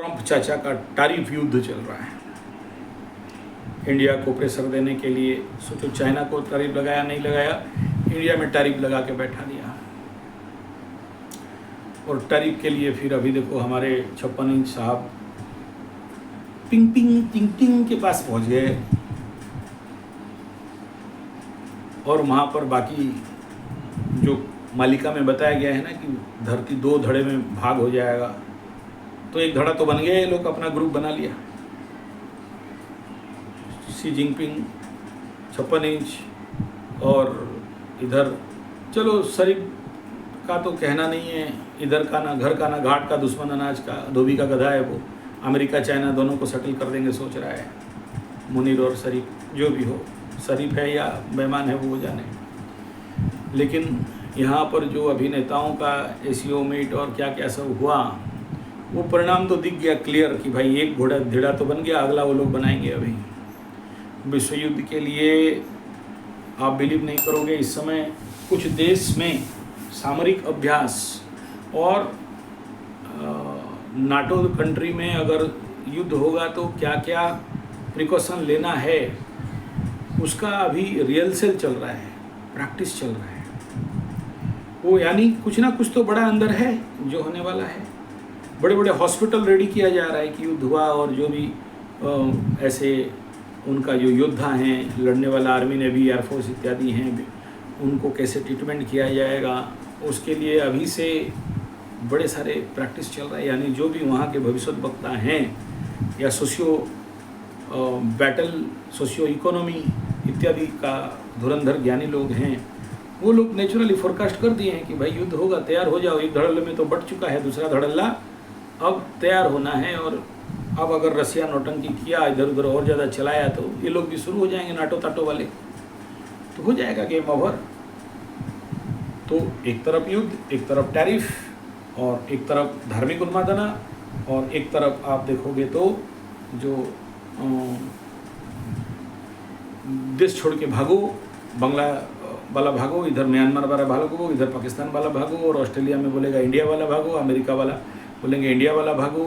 Trump चाचा का tariff युद्ध चल रहा है। इंडिया को प्रेशर देने के लिए सोचो, चाइना को टैरिफ लगाया नहीं लगाया, इंडिया में टैरिफ लगा के बैठा दिया। और टैरिफ के लिए फिर अभी देखो हमारे 56 इंच साहब पिंग पिंग टिंग टिंग के पास पहुंच गए और वहाँ पर बाकी जो मालिका में बताया गया है ना कि धरती 2 धड़े में भाग हो जाएगा, तो एक धड़ा तो बन गया, ये लोग अपना ग्रुप बना लिया। शी जिनपिंग 56 इंच और इधर, चलो शरीफ का तो कहना नहीं है, इधर का ना घर का ना घाट का दुश्मन अनाज का, धोबी का गधा है वो। अमेरिका चाइना दोनों को सेटल कर देंगे सोच रहा है मुनीर और शरीफ, जो भी हो, शरीफ है या बेईमान है वो जाने। लेकिन यहाँ पर जो अभिनेताओं का एसीओ मीट और क्या क्या सब हुआ, वो परिणाम तो दिख गया क्लियर कि भाई एक घोड़ा धिड़ा तो बन गया, अगला वो लोग बनाएंगे। अभी विश्व युद्ध के लिए आप बिलीव नहीं करोगे, इस समय कुछ देश में सामरिक अभ्यास और नाटो कंट्री में अगर युद्ध होगा तो क्या क्या प्रिकॉशन लेना है, उसका अभी रिहर्सल चल रहा है, प्रैक्टिस चल रहा है वो। यानी कुछ ना कुछ तो बड़ा अंदर है जो होने वाला है। बड़े बड़े हॉस्पिटल रेडी किया जा रहा है कि युद्ध हुआ और जो भी ऐसे उनका जो योद्धा हैं, लड़ने वाला आर्मी नेवी एयरफोर्स इत्यादि हैं, उनको कैसे ट्रीटमेंट किया जाएगा, उसके लिए अभी से बड़े सारे प्रैक्टिस चल रहा है। यानी जो भी वहाँ के भविष्य वक्ता हैं या सोशियो इकोनॉमी इत्यादि का धुरंधर ज्ञानी लोग हैं, वो लोग नेचुरली फोरकास्ट कर दिए हैं कि भाई युद्ध होगा, तैयार हो जाओ। एक धड़ल्ले में तो बट चुका है, दूसरा धड़ल्ला अब तैयार होना है। और अब अगर रसिया नौटंकी किया, इधर उधर और ज़्यादा चलाया, तो ये लोग भी शुरू हो जाएंगे, नाटो ताटो वाले, तो हो जाएगा गेम ओवर। तो एक तरफ युद्ध, एक तरफ टैरिफ, और एक तरफ धार्मिक उन्मादना, और एक तरफ आप देखोगे तो जो देश छोड़ के भागो, बांग्ला वाला भागो, इधर म्यांमार वाला भागो, इधर पाकिस्तान वाला भागो, और ऑस्ट्रेलिया में बोलेगा इंडिया वाला भागो, अमेरिका वाला बोलेंगे इंडिया वाला भागो।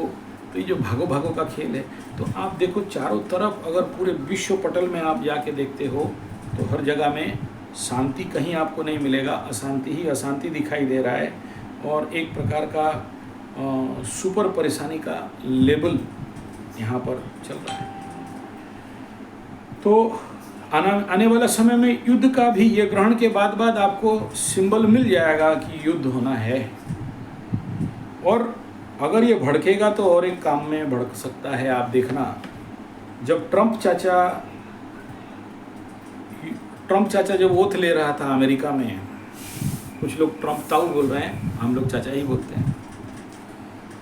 तो ये जो भागो भागो का खेल है, तो आप देखो चारों तरफ अगर पूरे विश्व पटल में आप जाके देखते हो तो हर जगह में शांति कहीं आपको नहीं मिलेगा, अशांति ही अशांति दिखाई दे रहा है। और एक प्रकार का सुपर परेशानी का लेवल यहाँ पर चल रहा है। तो आने वाला समय में युद्ध का भी ये ग्रहण के बाद आपको सिंबल मिल जाएगा कि युद्ध होना है। और अगर ये भड़केगा तो और एक काम में भड़क सकता है। आप देखना, जब ट्रंप चाचा जब ओथ ले रहा था अमेरिका में, कुछ लोग ट्रंप ताऊ बोल रहे हैं, हम लोग चाचा ही बोलते हैं,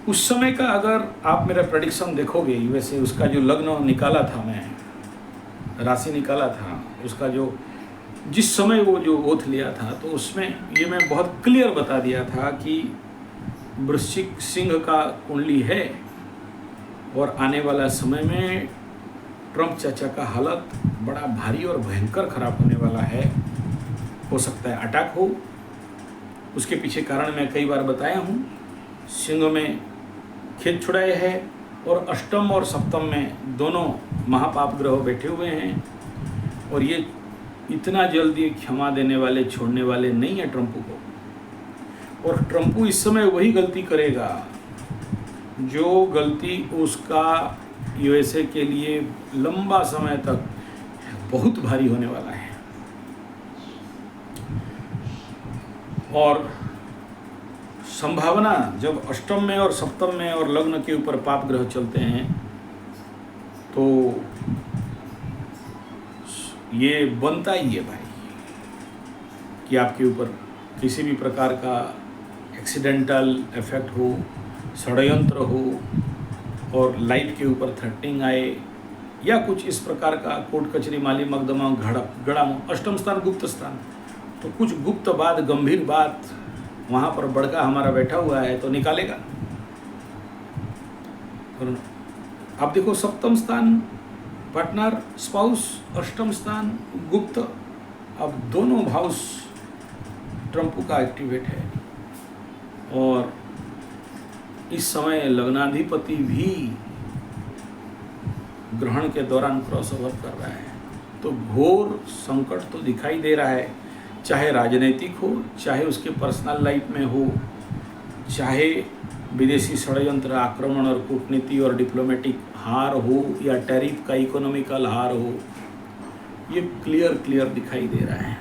उस समय का अगर आप मेरा प्रेडिक्शन देखोगे, यूएसए उसका जो लग्न निकाला था, मैं राशि निकाला था उसका, जो जिस समय वो जो ओथ लिया था, तो उसमें ये मैं बहुत क्लियर बता दिया था कि वृश्चिक सिंह का कुंडली है और आने वाला समय में ट्रंप चाचा का हालत बड़ा भारी और भयंकर खराब होने वाला है। हो सकता है अटैक हो, उसके पीछे कारण मैं कई बार बताया हूँ। सिंह में खेत छुड़ाए है और अष्टम और सप्तम में दोनों महापाप ग्रह बैठे हुए हैं, और ये इतना जल्दी क्षमा देने वाले, छोड़ने वाले नहीं है ट्रंप को। और ट्रंप इस समय वही गलती करेगा जो गलती उसका यूएसए के लिए लंबा समय तक बहुत भारी होने वाला है। और संभावना, जब अष्टम में और सप्तम में और लग्न के ऊपर पाप ग्रह चलते हैं, तो ये बनता ही है भाई कि आपके ऊपर किसी भी प्रकार का एक्सीडेंटल इफेक्ट हो, षड्यंत्र हो, और लाइफ के ऊपर थ्रेटनिंग आए, या कुछ इस प्रकार का कोर्ट कचहरी माली मकदमा गड़ा। अष्टम स्थान गुप्त स्थान, तो कुछ गुप्त बात, गंभीर बात वहाँ पर बड़का हमारा बैठा हुआ है तो निकालेगा। और आप देखो सप्तम स्थान पार्टनर स्पाउस, अष्टम स्थान गुप्त, अब दोनों हाउस ट्रंप का एक्टिवेट है। और इस समय लग्नाधिपति भी ग्रहण के दौरान क्रॉस ओवर कर रहा है, तो घोर संकट तो दिखाई दे रहा है, चाहे राजनीतिक हो, चाहे उसके पर्सनल लाइफ में हो, चाहे विदेशी षड्यंत्र, आक्रमण और कूटनीति और डिप्लोमेटिक हार हो, या टैरिफ का इकोनॉमिकल हार हो, ये क्लियर दिखाई दे रहा है।